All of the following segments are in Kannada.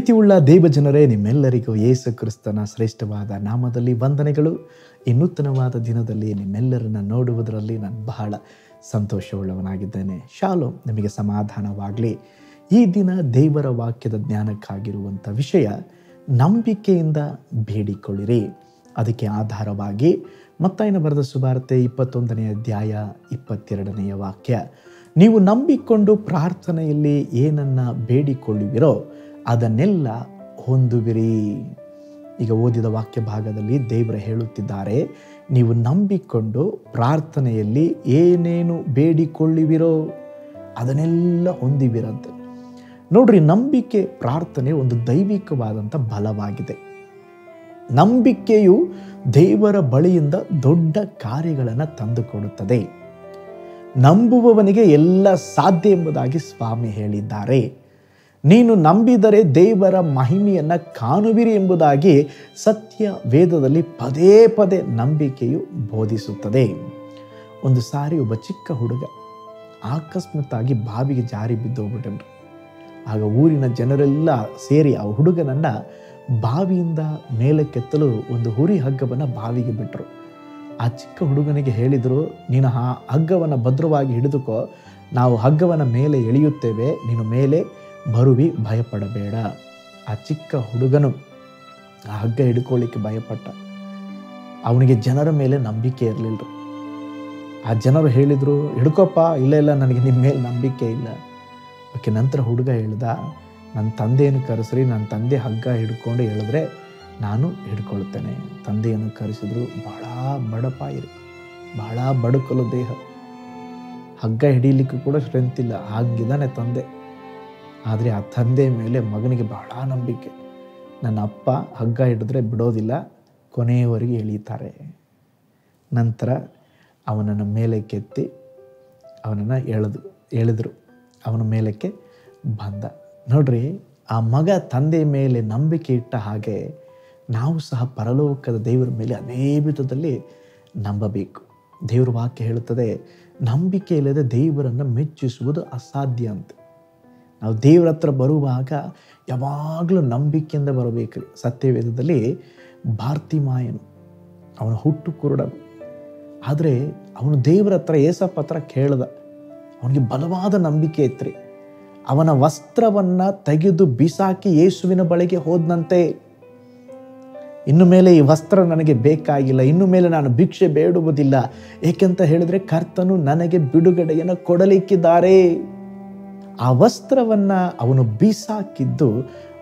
ಪ್ರೀತಿಯುಳ್ಳ ದೇವಜನರೇ, ನಿಮ್ಮೆಲ್ಲರಿಗೂ ಯೇಸು ಕ್ರಿಸ್ತನ ಶ್ರೇಷ್ಠವಾದ ನಾಮದಲ್ಲಿ ವಂದನೆಗಳು. ಈ ನೂತನವಾದ ದಿನದಲ್ಲಿ ನಿಮ್ಮೆಲ್ಲರನ್ನ ನೋಡುವುದರಲ್ಲಿ ನಾನು ಬಹಳ ಸಂತೋಷವುಳ್ಳವನಾಗಿದ್ದೇನೆ. ಶಾಲೋಮ್, ನಿಮಗೆ ಸಮಾಧಾನವಾಗಲಿ. ಈ ದಿನ ದೇವರ ವಾಕ್ಯದ ಜ್ಞಾನಕ್ಕಾಗಿರುವಂಥ ವಿಷಯ ನಂಬಿಕೆಯಿಂದ ಬೇಡಿಕೊಳ್ಳಿರಿ. ಅದಕ್ಕೆ ಆಧಾರವಾಗಿ ಮತ್ತಾಯನ ಬರೆದ ಸುವಾರ್ತೆ 21ನೇ ಅಧ್ಯಾಯ 22ನೇ ವಾಕ್ಯ, ನೀವು ನಂಬಿಕೊಂಡು ಪ್ರಾರ್ಥನೆಯಲ್ಲಿ ಏನನ್ನ ಬೇಡಿಕೊಳ್ಳುವಿರೋ ಅದನ್ನೆಲ್ಲ ಹೊಂದುವಿರಿ. ಈಗ ಓದಿದ ವಾಕ್ಯ ಭಾಗದಲ್ಲಿ ದೇವರು ಹೇಳುತ್ತಿದ್ದಾರೆ, ನೀವು ನಂಬಿಕೊಂಡು ಪ್ರಾರ್ಥನೆಯಲ್ಲಿ ಏನೇನು ಬೇಡಿಕೊಳ್ಳುವಿರೋ ಅದನ್ನೆಲ್ಲ ಹೊಂದಿವಿರಂತೆ. ನೋಡ್ರಿ, ನಂಬಿಕೆ ಪ್ರಾರ್ಥನೆ ಒಂದು ದೈವಿಕವಾದಂಥ ಬಲವಾಗಿದೆ. ನಂಬಿಕೆಯು ದೇವರ ಬಳಿಯಿಂದ ದೊಡ್ಡ ಕಾರ್ಯಗಳನ್ನು ತಂದುಕೊಡುತ್ತದೆ. ನಂಬುವವನಿಗೆ ಎಲ್ಲ ಸಾಧ್ಯ ಎಂಬುದಾಗಿ ಸ್ವಾಮಿ ಹೇಳಿದ್ದಾರೆ. ನೀನು ನಂಬಿದರೆ ದೇವರ ಮಹಿಮೆಯನ್ನು ಕಾಣುವಿರಿ ಎಂಬುದಾಗಿ ಸತ್ಯ ವೇದದಲ್ಲಿ ಪದೇ ಪದೇ ನಂಬಿಕೆಯು ಬೋಧಿಸುತ್ತದೆ. ಒಂದು ಸಾರಿ ಒಬ್ಬ ಚಿಕ್ಕ ಹುಡುಗ ಆಕಸ್ಮಿಕವಾಗಿ ಬಾವಿಗೆ ಜಾರಿ ಬಿದ್ದೋಗ್ಬಿಟ್ಟನ್ರಿ. ಆಗ ಊರಿನ ಜನರೆಲ್ಲ ಸೇರಿ ಆ ಹುಡುಗನನ್ನು ಬಾವಿಯಿಂದ ಮೇಲಕ್ಕೆತ್ತಲು ಒಂದು ಹುರಿ ಹಗ್ಗವನ್ನು ಬಾವಿಗೆ ಬಿಟ್ಟರು. ಆ ಚಿಕ್ಕ ಹುಡುಗನಿಗೆ ಹೇಳಿದರು, ನೀನು ಆ ಹಗ್ಗವನ್ನು ಭದ್ರವಾಗಿ ಹಿಡಿದುಕೋ, ನಾವು ಹಗ್ಗವನ್ನು ಮೇಲೆ ಎಳೆಯುತ್ತೇವೆ, ನೀನು ಮೇಲೆ ಬರುವಿ, ಭಯಪಡಬೇಡ. ಆ ಚಿಕ್ಕ ಹುಡುಗನು ಆ ಹಗ್ಗ ಹಿಡ್ಕೊಳ್ಳಿಕ್ಕೆ ಭಯಪಟ್ಟ. ಅವನಿಗೆ ಜನರ ಮೇಲೆ ನಂಬಿಕೆ ಇರಲಿಲ್ಲ. ಆ ಜನರು ಹೇಳಿದರು, ಹಿಡ್ಕೊಪ್ಪ. ಇಲ್ಲ, ನನಗೆ ನಿಮ್ಮ ಮೇಲೆ ನಂಬಿಕೆ ಇಲ್ಲ. ಓಕೆ. ನಂತರ ಹುಡುಗ ಹೇಳ್ದ, ನನ್ನ ತಂದೆಯನ್ನು ಕರೆಸ್ರಿ, ನನ್ನ ತಂದೆ ಹಗ್ಗ ಹಿಡ್ಕೊಂಡು ಹೇಳಿದ್ರೆ ನಾನು ಹಿಡ್ಕೊಳ್ತೇನೆ. ತಂದೆಯನ್ನು ಕರೆಸಿದ್ರು. ಭಾಳ ಬಡಪಾಯಿರಿ, ಭಾಳ ಬಡುಕಲು ದೇಹ, ಹಗ್ಗ ಹಿಡೀಲಿಕ್ಕೂ ಕೂಡ ಸ್ಟ್ರೆಂತ್ ಇಲ್ಲ, ಹಾಗಿದ್ದಾನೆ ತಂದೆ. ಆದರೆ ಆ ತಂದೆ ಮೇಲೆ ಮಗನಿಗೆ ಬಹಳ ನಂಬಿಕೆ. ನನ್ನ ಅಪ್ಪ ಹಗ್ಗ ಹಿಡಿದ್ರೆ ಬಿಡೋದಿಲ್ಲ, ಕೊನೆಯವರೆಗೆ ಎಳೀತಾರೆ. ನಂತರ ಅವನನ್ನು ಮೇಲಕ್ಕೆತ್ತಿ ಅವನನ್ನು ಎಳೆದ್ರು. ಅವನ ಮೇಲಕ್ಕೆ ಬಂದ. ನೋಡ್ರಿ, ಆ ಮಗ ತಂದೆ ಮೇಲೆ ನಂಬಿಕೆ ಇಟ್ಟ ಹಾಗೆ ನಾವು ಸಹ ಪರಲೋಕದ ದೇವರ ಮೇಲೆ ಅದೇ ವಿಧದಲ್ಲಿ ನಂಬಬೇಕು. ದೇವರ ವಾಕ್ಯ ಹೇಳುತ್ತದೆ, ನಂಬಿಕೆ ಇಲ್ಲದೆ ದೇವರನ್ನು ಮೆಚ್ಚಿಸುವುದು ಅಸಾಧ್ಯ ಅಂತ. ನಾವು ದೇವರ ಹತ್ರ ಬರುವಾಗ ಯಾವಾಗಲೂ ನಂಬಿಕೆಯಿಂದ ಬರಬೇಕ್ರಿ. ಸತ್ಯವೇದದಲ್ಲಿ ಬಾರ್ತಿಮಾಯನು, ಅವನ ಹುಟ್ಟು ಕುರುಡನು, ಆದರೆ ಅವನು ದೇವರ ಹತ್ರ ಏಸಪ್ಪ ಹತ್ರ ಕೇಳ್ದ. ಅವನಿಗೆ ಬಲವಾದ ನಂಬಿಕೆ ಇತ್ರಿ. ಅವನ ವಸ್ತ್ರವನ್ನು ತೆಗೆದು ಬಿಸಾಕಿ ಯೇಸುವಿನ ಬಳಿಗೆ ಹೋದನಂತೆ. ಇನ್ನು ಮೇಲೆ ಈ ವಸ್ತ್ರ ನನಗೆ ಬೇಕಾಗಿಲ್ಲ, ಇನ್ನು ಮೇಲೆ ನಾನು ಭಿಕ್ಷೆ ಬೇಡುವುದಿಲ್ಲ, ಏಕೆಂತ ಹೇಳಿದ್ರೆ ಕರ್ತನು ನನಗೆ ಬಿಡುಗಡೆಯನ್ನು ಕೊಡಲಿಕ್ಕಿದ್ದಾರೆ. ಆ ವಸ್ತ್ರವನ್ನು ಅವನು ಬಿಸಾಕಿದ್ದು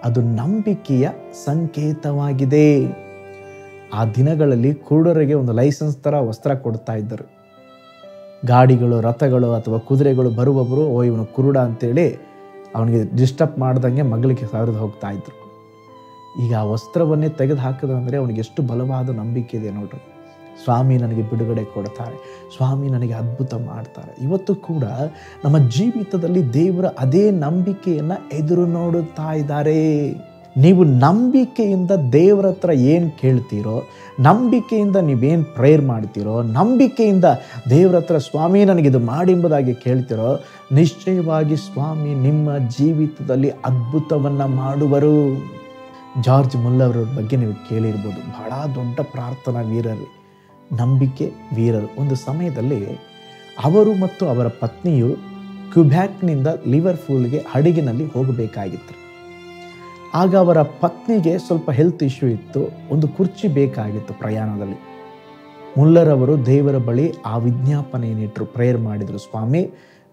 ಅದು ನಂಬಿಕೆಯ ಸಂಕೇತವಾಗಿದೆ. ಆ ದಿನಗಳಲ್ಲಿ ಕುರುಡರಿಗೆ ಒಂದು ಲೈಸೆನ್ಸ್ ಥರ ವಸ್ತ್ರ ಕೊಡ್ತಾ ಇದ್ದರು. ಗಾಡಿಗಳು, ರಥಗಳು ಅಥವಾ ಕುದುರೆಗಳು ಬರುವವರು, ಇವನು ಕುರುಡ ಅಂತೇಳಿ ಅವನಿಗೆ ಡಿಸ್ಟರ್ಬ್ ಮಾಡ್ದಂಗೆ ಮಗಳಿಗೆ ಸರಿದು ಹೋಗ್ತಾ ಇದ್ರು. ಈಗ ಆ ವಸ್ತ್ರವನ್ನೇ ತೆಗೆದು ಹಾಕಿದಂದರೆ ಅವನಿಗೆ ಎಷ್ಟು ಬಲವಾದ ನಂಬಿಕೆ ಇದೆ ನೋಡ್ರಿ. ಸ್ವಾಮಿ ನನಗೆ ಬಿಡುಗಡೆ ಕೊಡ್ತಾರೆ, ಸ್ವಾಮಿ ನನಗೆ ಅದ್ಭುತ ಮಾಡ್ತಾರೆ. ಇವತ್ತು ಕೂಡ ನಮ್ಮ ಜೀವಿತದಲ್ಲಿ ದೇವರ ಅದೇ ನಂಬಿಕೆಯನ್ನು ಎದುರು ನೋಡುತ್ತಾ ಇದ್ದಾರೆ. ನೀವು ನಂಬಿಕೆಯಿಂದ ದೇವರ ಹತ್ರ ಏನು ಕೇಳ್ತೀರೋ, ನಂಬಿಕೆಯಿಂದ ನೀವೇನು ಪ್ರೇಯರ್ ಮಾಡ್ತೀರೋ, ನಂಬಿಕೆಯಿಂದ ದೇವರ ಹತ್ರ ಸ್ವಾಮಿ ನನಗಿದು ಮಾಡಿ ಎಂಬುದಾಗಿ ಕೇಳ್ತೀರೋ, ನಿಶ್ಚಯವಾಗಿ ಸ್ವಾಮಿ ನಿಮ್ಮ ಜೀವಿತದಲ್ಲಿ ಅದ್ಭುತವನ್ನು ಮಾಡುವರು. ಜಾರ್ಜ್ ಮುಲ್ಲರ್ ಅವರ ಬಗ್ಗೆ ನೀವು ಕೇಳಿರ್ಬೋದು. ಬಹಳ ದೊಡ್ಡ ಪ್ರಾರ್ಥನಾ ವೀರರು, ನಂಬಿಕೆ ವೀರರು. ಒಂದು ಸಮಯದಲ್ಲಿ ಅವರು ಮತ್ತು ಅವರ ಪತ್ನಿಯು ಕ್ಯುಬ್ಯಾಕ್ನಿಂದ ಲಿವರ್ಪೂಲ್ಗೆ ಹಡಗಿನಲ್ಲಿ ಹೋಗಬೇಕಾಗಿತ್ತು. ಆಗ ಅವರ ಪತ್ನಿಗೆ ಸ್ವಲ್ಪ ಹೆಲ್ತ್ ಇಶ್ಯೂ ಇತ್ತು, ಒಂದು ಕುರ್ಚಿ ಬೇಕಾಗಿತ್ತು ಪ್ರಯಾಣದಲ್ಲಿ. ಮುಲ್ಲರ್ ಅವರು ದೇವರ ಬಳಿ ಆ ವಿಜ್ಞಾಪನೆಯನ್ನಿಟ್ಟರು, ಪ್ರೇಯರ್ ಮಾಡಿದರು, ಸ್ವಾಮಿ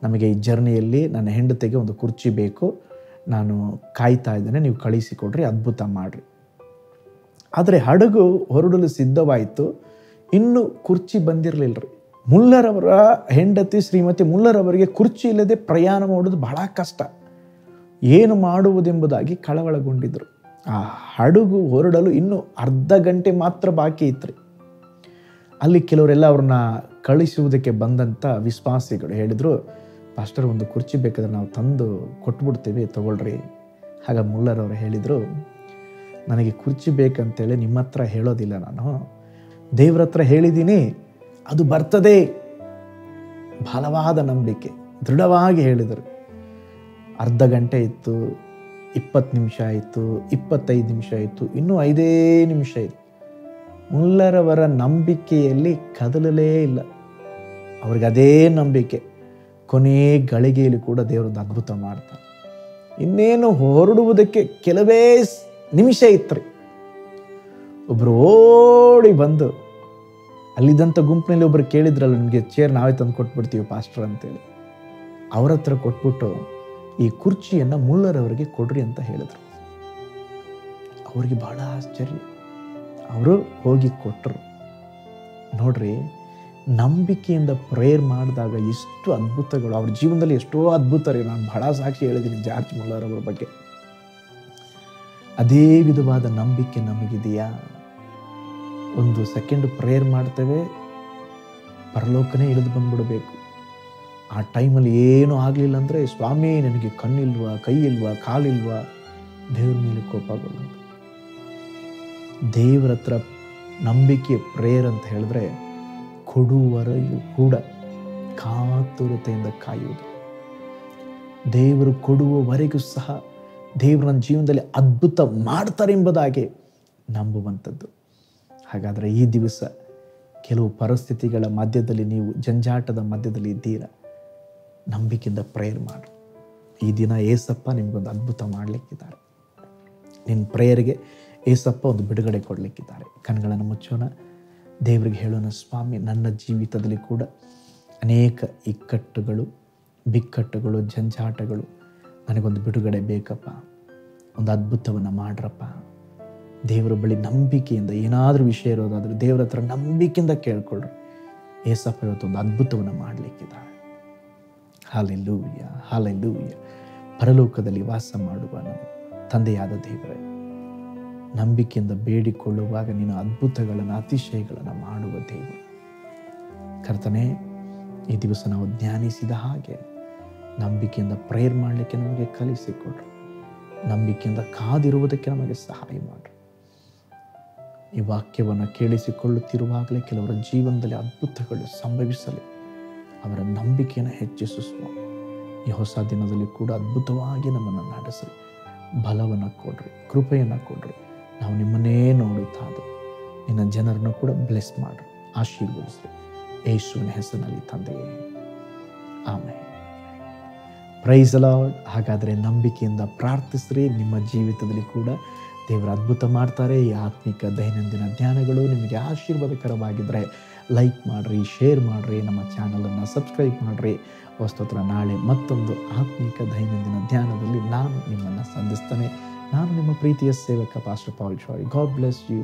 ನಮಗೆ ಈ ಜರ್ನಿಯಲ್ಲಿ ನನ್ನ ಹೆಂಡತಿಗೆ ಒಂದು ಕುರ್ಚಿ ಬೇಕು, ನಾನು ಕಾಯ್ತಾ ಇದ್ದೇನೆ, ನೀವು ಕಳಿಸಿಕೊಡ್ರಿ, ಅದ್ಭುತ ಮಾಡಿರಿ. ಆದರೆ ಹಡಗು ಹೊರಡಲು ಸಿದ್ಧವಾಯಿತು, ಇನ್ನೂ ಕುರ್ಚಿ ಬಂದಿರಲಿಲ್ಲರಿ. ಮುಲ್ಲರ್ ಅವರ ಹೆಂಡತಿ ಶ್ರೀಮತಿ ಮುಲ್ಲರ್ ಅವರಿಗೆ ಕುರ್ಚಿ ಇಲ್ಲದೆ ಪ್ರಯಾಣ ಮಾಡೋದು ಬಹಳ ಕಷ್ಟ. ಏನು ಮಾಡುವುದೆಂಬುದಾಗಿ ಕಳವಳಗೊಂಡಿದ್ದರು. ಆ ಹಡಗು ಹೊರಡಲು ಇನ್ನೂ ಅರ್ಧ ಗಂಟೆ ಮಾತ್ರ ಬಾಕಿ ಇತ್ತು. ಅಲ್ಲಿ ಕೆಲವರೆಲ್ಲ ಅವ್ರನ್ನ ಕಳಿಸುವುದಕ್ಕೆ ಬಂದಂಥ ವಿಶ್ವಾಸಿಗಳು ಹೇಳಿದರು, ಪಾಸ್ಟರ್ ಒಂದು ಕುರ್ಚಿ ಬೇಕಾದ್ರೆ ನಾವು ತಂದು ಕೊಟ್ಬಿಡ್ತೀವಿ, ತಗೊಳ್ರಿ. ಆಗ ಮುಲ್ಲರ್ ಅವರು ಹೇಳಿದರು, ನನಗೆ ಕುರ್ಚಿ ಬೇಕಂತೇಳಿ ನಿಮ್ಮ ಹತ್ರ ಹೇಳೋದಿಲ್ಲ, ನಾನು ದೇವ್ರ ಹತ್ರ ಹೇಳಿದ್ದೀನಿ, ಅದು ಬರ್ತದೆ. ಬಲವಾದ ನಂಬಿಕೆ, ದೃಢವಾಗಿ ಹೇಳಿದರು. ಅರ್ಧ ಗಂಟೆ ಇತ್ತು, 20 ನಿಮಿಷ ಆಯಿತು, 25 ನಿಮಿಷ ಆಯಿತು, ಇನ್ನೂ 5 ನಿಮಿಷ ಇದೆ. ಮುಲ್ಲರವರ ನಂಬಿಕೆಯಲ್ಲಿ ಕದಲಲೇ ಇಲ್ಲ. ಅವ್ರಿಗೆ ಅದೇ ನಂಬಿಕೆ. ಕೊನೆ ಗಳಿಗೆಯಲ್ಲಿ ಕೂಡ ದೇವರೊಂದು ಅದ್ಭುತ ಮಾಡ್ತಾರೆ. ಇನ್ನೇನು ಹೊರಡುವುದಕ್ಕೆ ಕೆಲವೇ ನಿಮಿಷ ಇತ್ತು. ಒಬ್ಬರು ಓಡಿ ಬಂದು ಅಲ್ಲಿದ್ದಂಥ ಗುಂಪಿನಲ್ಲಿ ಒಬ್ಬರು ಕೇಳಿದ್ರಲ್ಲ, ನಿಮಗೆ ಚೇರ್ ನಾವೇ ತಂದು ಕೊಟ್ಬಿಡ್ತೀವಿ ಪಾಸ್ಟರ್ ಅಂತೇಳಿ. ಅವ್ರ ಹತ್ರ ಕೊಟ್ಬಿಟ್ಟು ಈ ಕುರ್ಚಿಯನ್ನು ಮುಲ್ಲರವರಿಗೆ ಕೊಡ್ರಿ ಅಂತ ಹೇಳಿದ್ರು. ಅವ್ರಿಗೆ ಬಹಳ ಆಶ್ಚರ್ಯ. ಅವರು ಹೋಗಿ ಕೊಟ್ಟರು. ನೋಡ್ರಿ, ನಂಬಿಕೆಯಿಂದ ಪ್ರೇಯರ್ ಮಾಡಿದಾಗ ಎಷ್ಟು ಅದ್ಭುತಗಳು ಅವ್ರ ಜೀವನದಲ್ಲಿ, ಎಷ್ಟೋ ಅದ್ಭುತ ರೀ. ನಾನು ಬಹಳ ಸಾಕ್ಷಿ ಹೇಳಿದ್ದೀನಿ ಜಾರ್ಜ್ ಮುಲ್ಲರ್ ಅವರ ಬಗ್ಗೆ. ಅದೇ ವಿಧವಾದ ನಂಬಿಕೆ ನಮಗಿದೆಯಾ? ಒಂದು ಸೆಕೆಂಡ್ ಪ್ರೇಯರ್ ಮಾಡ್ತೇವೆ, ಪರಲೋಕನೇ ಇಳಿದು ಬಂದ್ಬಿಡಬೇಕು. ಆ ಟೈಮಲ್ಲಿ ಏನೂ ಆಗಲಿಲ್ಲ ಅಂದರೆ, ಸ್ವಾಮಿ ನನಗೆ ಕಣ್ಣಿಲ್ವಾ, ಕೈ ಇಲ್ವಾ, ಕಾಲಿಲ್ವಾ, ದೇವ್ರ ಮೇಲೆ ಕೋಪಗೊಳ್ಳೋದು. ದೇವರ ಹತ್ರ ನಂಬಿಕೆ ಪ್ರೇಯರ್ ಅಂತ ಹೇಳಿದ್ರೆ ಕೊಡುವವರೆಗೂ ಕೂಡ ಕಾತುರತೆಯಿಂದ ಕಾಯುವುದು. ದೇವರು ಕೊಡುವವರೆಗೂ ಸಹ ದೇವರು ನನ್ನ ಜೀವನದಲ್ಲಿ ಅದ್ಭುತ ಮಾಡ್ತಾರೆ ಎಂಬುದಾಗಿ ನಂಬುವಂಥದ್ದು. ಹಾಗಾದರೆ ಈ ದಿವಸ ಕೆಲವು ಪರಿಸ್ಥಿತಿಗಳ ಮಧ್ಯದಲ್ಲಿ, ನೀವು ಜಂಜಾಟದ ಮಧ್ಯದಲ್ಲಿ ಇದ್ದೀರಾ, ನಂಬಿಕೆಯಿಂದ ಪ್ರೇಯರ್ ಮಾಡಿ. ಈ ದಿನ ಏಸಪ್ಪ ನಿಮಗೊಂದು ಅದ್ಭುತ ಮಾಡಲಿಕ್ಕಿದ್ದಾರೆ. ನಿನ್ನ ಪ್ರೇಯರ್ಗೆ ಏಸಪ್ಪ ಒಂದು ಬಿಡುಗಡೆ ಕೊಡಲಿಕ್ಕಿದ್ದಾರೆ. ಕಣ್ಗಳನ್ನು ಮುಚ್ಚೋಣ, ದೇವರಿಗೆ ಹೇಳೋಣ, ಸ್ವಾಮಿ, ನನ್ನ ಜೀವಿತದಲ್ಲಿ ಕೂಡ ಅನೇಕ ಇಕ್ಕಟ್ಟುಗಳು, ಬಿಕ್ಕಟ್ಟುಗಳು, ಜಂಜಾಟಗಳು, ನನಗೊಂದು ಬಿಡುಗಡೆ ಬೇಕಪ್ಪ, ಒಂದು ಅದ್ಭುತವನ್ನು ಮಾಡ್ರಪ್ಪ. ದೇವರ ಬಳಿ ನಂಬಿಕೆಯಿಂದ ಏನಾದರೂ ವಿಷಯ ಇರೋದಾದರೆ ದೇವರ ಹತ್ರ ನಂಬಿಕೆಯಿಂದ ಕೇಳ್ಕೊಳ್ರಿ. ಏಸಪ್ಪ ಇವತ್ತೊಂದು ಅದ್ಭುತವನ್ನು ಮಾಡಲಿಕ್ಕಿದ್ದಾರೆ. Hallelujah, hallelujah. ಪರಲೋಕದಲ್ಲಿ ವಾಸ ಮಾಡುವ ನಮ್ಮ ತಂದೆಯಾದ ದೇವರೇ, ನಂಬಿಕೆಯಿಂದ ಬೇಡಿಕೊಳ್ಳುವಾಗ ನೀನು ಅದ್ಭುತಗಳನ್ನು, ಅತಿಶಯಗಳನ್ನು ಮಾಡುವ ದೇವರು. ಕರ್ತನೇ, ಈ ದಿವಸ ನಾವು ಧ್ಯಾನಿಸಿದ ಹಾಗೆ ನಂಬಿಕೆಯಿಂದ ಪ್ರೇಯರ್ ಮಾಡಲಿಕ್ಕೆ ನಮಗೆ ಕಲಿಸಿಕೊಡ್ರಿ. ನಂಬಿಕೆಯಿಂದ ಕಾದಿರುವುದಕ್ಕೆ ನಮಗೆ ಸಹಾಯ ಮಾಡಿರಿ. ಈ ವಾಕ್ಯವನ್ನು ಕೇಳಿಸಿಕೊಳ್ಳುತ್ತಿರುವಾಗಲೇ ಕೆಲವರ ಜೀವನದಲ್ಲಿ ಅದ್ಭುತಗಳು ಸಂಭವಿಸಲಿ. ಅವರ ನಂಬಿಕೆಯನ್ನು ಹೆಚ್ಚಿಸು ಸ್ವಾಮಿ. ಈ ಹೊಸ ದಿನದಲ್ಲಿ ಕೂಡ ಅದ್ಭುತವಾಗಿ ನಮ್ಮನ್ನು ನಡೆಸಲಿ. ಬಲವನ್ನು ಕೊಡ್ರಿ, ಕೃಪೆಯನ್ನು ಕೊಡ್ರಿ. ನಾವು ನಿಮ್ಮನ್ನೇ ನೋಡುತ್ತಾದ ನಿನ್ನ ಜನರನ್ನು ಕೂಡ ಬ್ಲೆಸ್ ಮಾಡ್ರಿ, ಆಶೀರ್ವದಿಸ್ರಿ. ಯೇಸುವಿನ ಹೆಸರಿನಲ್ಲಿ ತಂದೆಯೇ, ಆಮೆನ್. Price the lord. ಹಾಗಾದರೆ ನಂಬಿಕೆಯಿಂದ ಪ್ರಾರ್ಥಿಸ್ರಿ. ನಿಮ್ಮ ಜೀವಿತದಲ್ಲಿ ಕೂಡ ದೇವರು ಅದ್ಭುತ ಮಾಡ್ತಾರೆ. ಈ ಆತ್ಮಿಕ ದೈನಂದಿನ ಧ್ಯಾನಗಳು ನಿಮಗೆ ಆಶೀರ್ವಾದಕರವಾಗಿದ್ದರೆ ಲೈಕ್ ಮಾಡಿರಿ, ಶೇರ್ ಮಾಡಿರಿ, ನಮ್ಮ ಚಾನಲನ್ನು ಸಬ್ಸ್ಕ್ರೈಬ್ ಮಾಡಿರಿ. ವಸ್ತುತ್ರ ನಾಳೆ ಮತ್ತೊಂದು ಆತ್ಮಿಕ ದೈನಂದಿನ ಧ್ಯಾನದಲ್ಲಿ ನಾನು ನಿಮ್ಮನ್ನು ಸಂಧಿಸ್ತೇನೆ. ನಾನು ನಿಮ್ಮ ಪ್ರೀತಿಯ ಸೇವಕ pastor Paul Shari. God bless you.